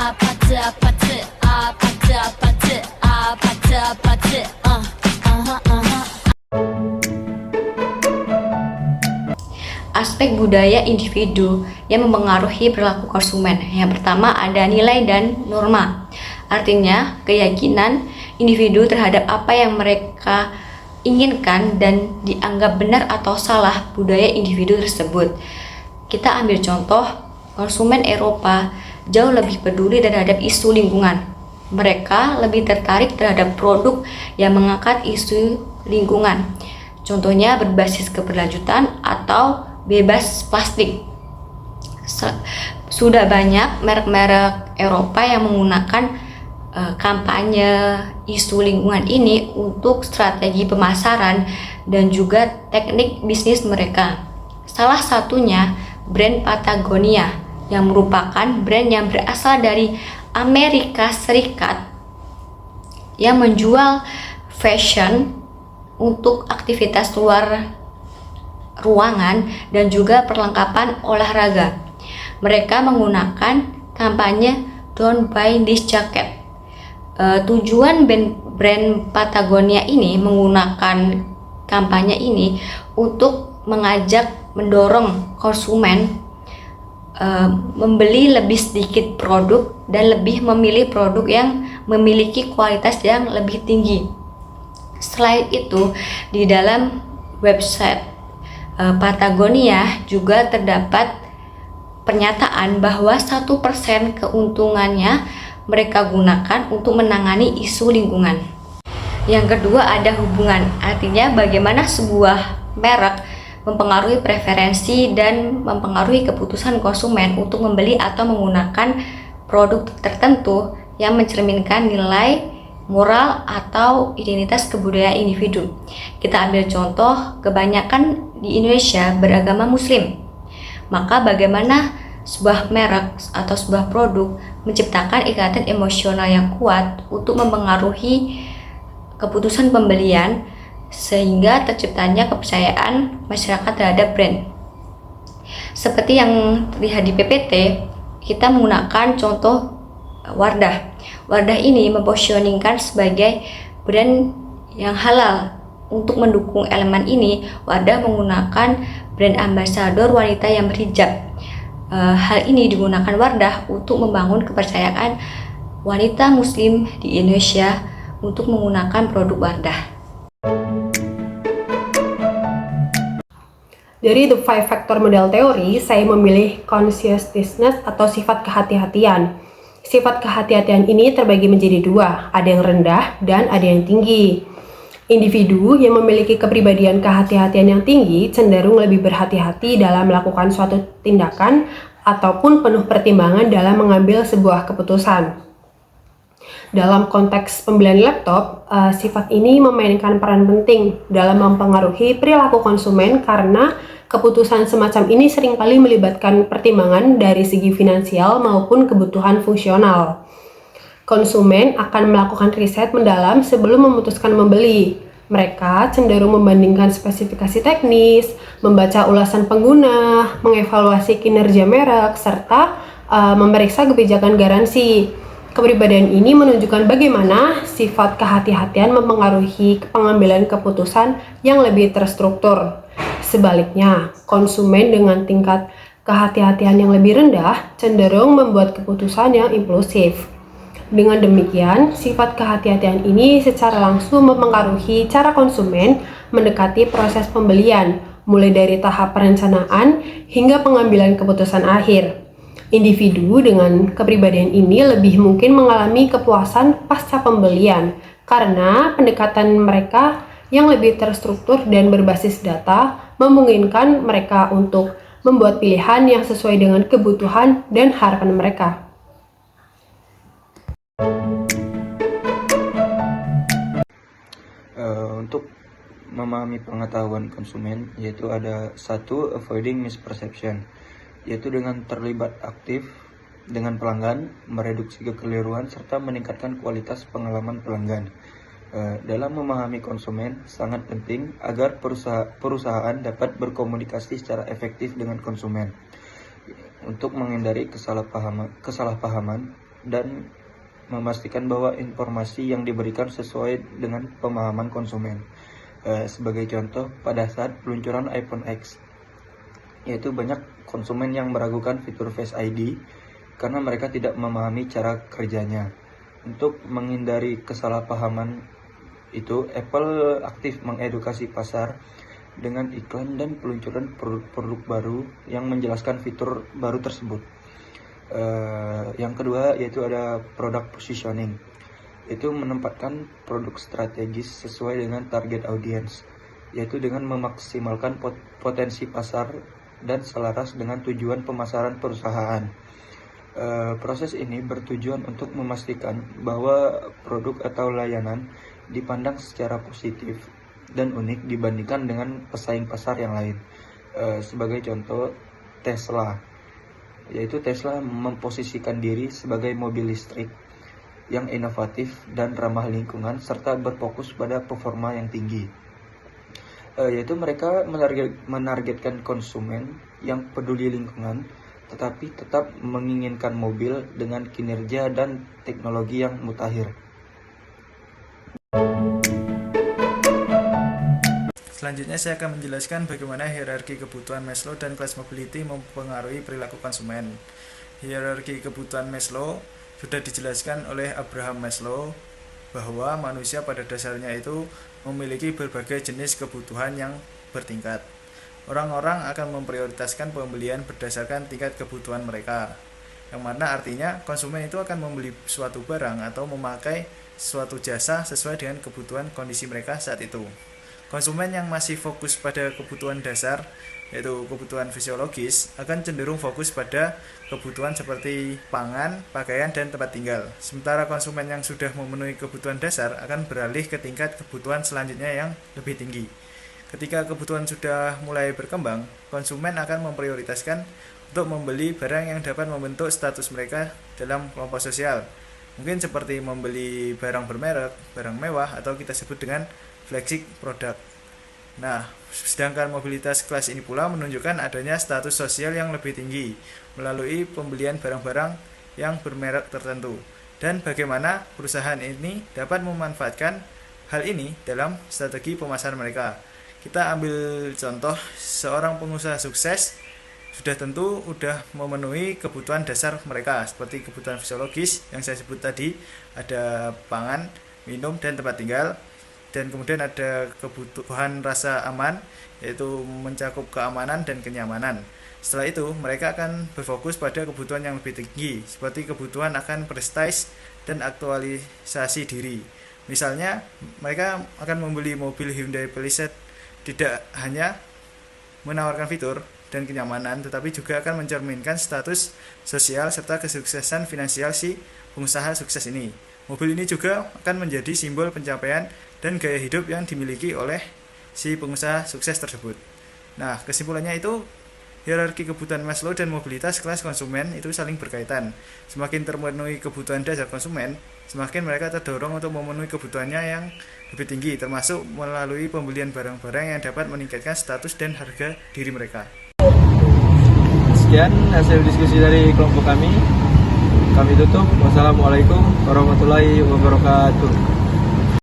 아파트 아파트 아파트 아파트 아파트 아파트 Aspek budaya individu yang mempengaruhi perilaku konsumen. Yang pertama ada nilai dan norma. Artinya keyakinan individu terhadap apa yang mereka inginkan dan dianggap benar atau salah budaya individu tersebut. Kita ambil contoh, konsumen Eropa jauh lebih peduli terhadap isu lingkungan. Mereka lebih tertarik terhadap produk yang mengangkat isu lingkungan. Contohnya berbasis keberlanjutan atau bebas plastik. Sudah banyak merek-merek Eropa yang menggunakan kampanye isu lingkungan ini untuk strategi pemasaran dan juga teknik bisnis mereka. Salah satunya brand Patagonia yang merupakan brand yang berasal dari Amerika Serikat yang menjual fashion untuk aktivitas luar ruangan dan juga perlengkapan olahraga. Mereka menggunakan kampanye Don't Buy This Jacket. Tujuan brand Patagonia ini menggunakan kampanye ini untuk mendorong konsumen membeli lebih sedikit produk dan lebih memilih produk yang memiliki kualitas yang lebih tinggi. Selain itu, di dalam website Patagonia juga terdapat pernyataan bahwa 1% keuntungannya mereka gunakan untuk menangani isu lingkungan. Yang kedua ada hubungan, artinya bagaimana sebuah merek mempengaruhi preferensi dan mempengaruhi keputusan konsumen untuk membeli atau menggunakan produk tertentu yang mencerminkan nilai moral atau identitas kebudayaan individu. Kita ambil contoh, kebanyakan di Indonesia beragama Muslim. Maka bagaimana sebuah merek atau sebuah produk menciptakan ikatan emosional yang kuat untuk mempengaruhi keputusan pembelian sehingga terciptanya kepercayaan masyarakat terhadap brand. Seperti yang terlihat di PPT, kita menggunakan contoh Wardah. Wardah ini mempositioningkan sebagai brand yang halal. Untuk mendukung elemen ini, Wardah menggunakan brand ambassador wanita yang berhijab. Hal ini digunakan Wardah untuk membangun kepercayaan wanita muslim di Indonesia untuk menggunakan produk Wardah. Dari The Five Factor Model Theory, saya memilih conscientiousness atau sifat kehati-hatian. Sifat kehati-hatian ini terbagi menjadi dua, ada yang rendah dan ada yang tinggi. Individu yang memiliki kepribadian kehati-hatian yang tinggi cenderung lebih berhati-hati dalam melakukan suatu tindakan ataupun penuh pertimbangan dalam mengambil sebuah keputusan. Dalam konteks pembelian laptop, sifat ini memainkan peran penting dalam mempengaruhi perilaku konsumen karena keputusan semacam ini seringkali melibatkan pertimbangan dari segi finansial maupun kebutuhan fungsional. Konsumen akan melakukan riset mendalam sebelum memutuskan membeli. Mereka cenderung membandingkan spesifikasi teknis, membaca ulasan pengguna, mengevaluasi kinerja merek, serta memeriksa kebijakan garansi. Kepribadian ini menunjukkan bagaimana sifat kehati-hatian mempengaruhi pengambilan keputusan yang lebih terstruktur. Sebaliknya, konsumen dengan tingkat kehati-hatian yang lebih rendah cenderung membuat keputusan yang impulsif. Dengan demikian, sifat kehati-hatian ini secara langsung mempengaruhi cara konsumen mendekati proses pembelian, mulai dari tahap perencanaan hingga pengambilan keputusan akhir. Individu dengan kepribadian ini lebih mungkin mengalami kepuasan pasca pembelian karena pendekatan mereka yang lebih terstruktur dan berbasis data memungkinkan mereka untuk membuat pilihan yang sesuai dengan kebutuhan dan harapan mereka. Untuk memahami pengetahuan konsumen, yaitu ada satu, avoiding misperception, yaitu dengan terlibat aktif dengan pelanggan, mereduksi kekeliruan, serta meningkatkan kualitas pengalaman pelanggan. Dalam memahami konsumen sangat penting agar perusahaan dapat berkomunikasi secara efektif dengan konsumen. Untuk menghindari kesalahpahaman, dan memastikan bahwa informasi yang diberikan sesuai dengan pemahaman konsumen. Sebagai contoh, pada saat peluncuran iPhone X, yaitu banyak konsumen yang meragukan fitur Face ID karena mereka tidak memahami cara kerjanya. Untuk menghindari kesalahpahaman itu, Apple aktif mengedukasi pasar dengan iklan dan peluncuran produk baru yang menjelaskan fitur baru tersebut. Yang kedua yaitu ada product positioning, itu menempatkan produk strategis sesuai dengan target audience, yaitu dengan memaksimalkan potensi pasar dan selaras dengan tujuan pemasaran perusahaan. Proses ini bertujuan untuk memastikan bahwa produk atau layanan dipandang secara positif dan unik dibandingkan dengan pesaing pasar yang lain. Sebagai contoh, Tesla, yaitu Tesla memposisikan diri sebagai mobil listrik yang inovatif dan ramah lingkungan serta berfokus pada performa yang tinggi. Yaitu mereka menargetkan konsumen yang peduli lingkungan tetapi tetap menginginkan mobil dengan kinerja dan teknologi yang mutakhir. Selanjutnya saya akan menjelaskan bagaimana hierarki kebutuhan Maslow dan class mobility mempengaruhi perilaku konsumen. Hierarki kebutuhan Maslow sudah dijelaskan oleh Abraham Maslow bahwa manusia pada dasarnya itu memiliki berbagai jenis kebutuhan yang bertingkat. Orang-orang akan memprioritaskan pembelian berdasarkan tingkat kebutuhan mereka, yang mana artinya konsumen itu akan membeli suatu barang atau memakai suatu jasa sesuai dengan kebutuhan kondisi mereka saat itu. Konsumen yang masih fokus pada kebutuhan dasar, yaitu kebutuhan fisiologis, akan cenderung fokus pada kebutuhan seperti pangan, pakaian, dan tempat tinggal. Sementara konsumen yang sudah memenuhi kebutuhan dasar akan beralih ke tingkat kebutuhan selanjutnya yang lebih tinggi. Ketika kebutuhan sudah mulai berkembang, konsumen akan memprioritaskan untuk membeli barang yang dapat membentuk status mereka dalam kelompok sosial. Mungkin seperti membeli barang bermerek, barang mewah, atau kita sebut dengan flagship produk. Nah, sedangkan mobilitas kelas ini pula menunjukkan adanya status sosial yang lebih tinggi melalui pembelian barang-barang yang bermerek tertentu, dan bagaimana perusahaan ini dapat memanfaatkan hal ini dalam strategi pemasaran mereka. Kita ambil contoh seorang pengusaha sukses sudah tentu memenuhi kebutuhan dasar mereka seperti kebutuhan fisiologis yang saya sebut tadi, ada pangan, minum, dan tempat tinggal. Dan kemudian ada kebutuhan rasa aman, yaitu mencakup keamanan dan kenyamanan. Setelah itu, mereka akan berfokus pada kebutuhan yang lebih tinggi, seperti kebutuhan akan prestis dan aktualisasi diri. Misalnya, mereka akan membeli mobil Hyundai Palisade tidak hanya menawarkan fitur dan kenyamanan, tetapi juga akan mencerminkan status sosial serta kesuksesan finansial si pengusaha sukses ini. Mobil ini juga akan menjadi simbol pencapaian dan gaya hidup yang dimiliki oleh si pengusaha sukses tersebut. Nah, kesimpulannya itu, hierarki kebutuhan Maslow dan mobilitas kelas konsumen itu saling berkaitan. Semakin terpenuhi kebutuhan dasar konsumen, semakin mereka terdorong untuk memenuhi kebutuhannya yang lebih tinggi, termasuk melalui pembelian barang-barang yang dapat meningkatkan status dan harga diri mereka. Sekian hasil diskusi dari kelompok kami. Kami tutup. Wassalamualaikum warahmatullahi wabarakatuh.